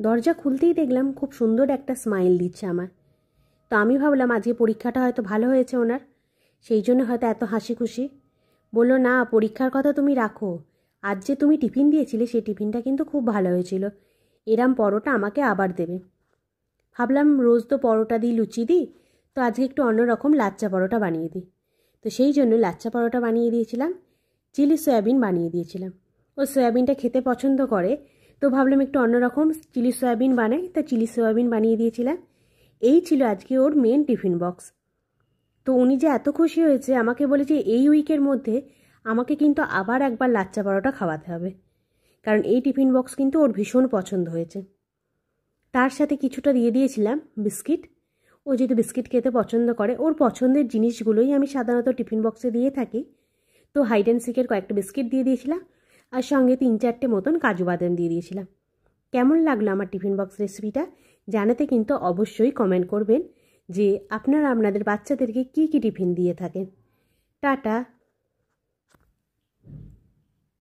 দরজা খুলতেই দেখলাম খুব সুন্দর একটা স্মাইল দিচ্ছে আমার। তো আমি ভাবলাম আজকে পরীক্ষাটা হয়তো ভালো হয়েছে ওনার, সেই জন্য হয়তো এত হাসি খুশি। বললো, না পরীক্ষার কথা তুমি রাখো, আজ যে তুমি টিফিন দিয়েছিলে সেই টিফিনটা কিন্তু খুব ভালো হয়েছিল, এরম পরোটা আমাকে আবার দেবে। ভাবলাম রোজ তো পরোটা দিই, লুচি দিই, তো আজকে একটু অন্যরকম লাচ্চা পরোটা বানিয়ে দিই। তো সেই জন্য লাচ্চা পরোটা বানিয়ে দিয়েছিলাম, চিলি সয়াবিন বানিয়ে দিয়েছিলাম। ও সয়াবিনটা খেতে পছন্দ করে, তো ভাবলাম একটু অন্যরকম চিলি সয়াবিন বানাই, তা চিলি সয়াবিন বানিয়ে দিয়েছিলাম। এই ছিল আজকে ওর মেন টিফিন বক্স। তো উনি যে এত খুশি হয়েছে, আমাকে বলেছে এই উইকের মধ্যে আমাকে কিন্তু আবার একবার লাচ্চা পরোটা খাওয়াতে হবে, কারণ এই টিফিন বক্স কিন্তু ওর ভীষণ পছন্দ হয়েছে। তার সাথে কিছুটা দিয়ে দিয়েছিলাম বিস্কিট। ও যেহেতু বিস্কিট খেতে পছন্দ করে, ওর পছন্দের জিনিসগুলোই আমি সাধারণত টিফিন বক্সে দিয়ে থাকি। তো হাইড অ্যান্ড সিকের কয়েকটা বিস্কিট দিয়ে দিয়েছিলাম, আর সঙ্গে 3-4টে মতন কাজু বাদাম দিয়ে দিয়েছিলাম। কেমন লাগলো আমার টিফিন বক্স রেসিপিটা জানাতে কিন্তু অবশ্যই কমেন্ট করবেন যে আপনারা আপনাদের বাচ্চাদেরকে কী কী টিফিন দিয়ে থাকেন। টাটা।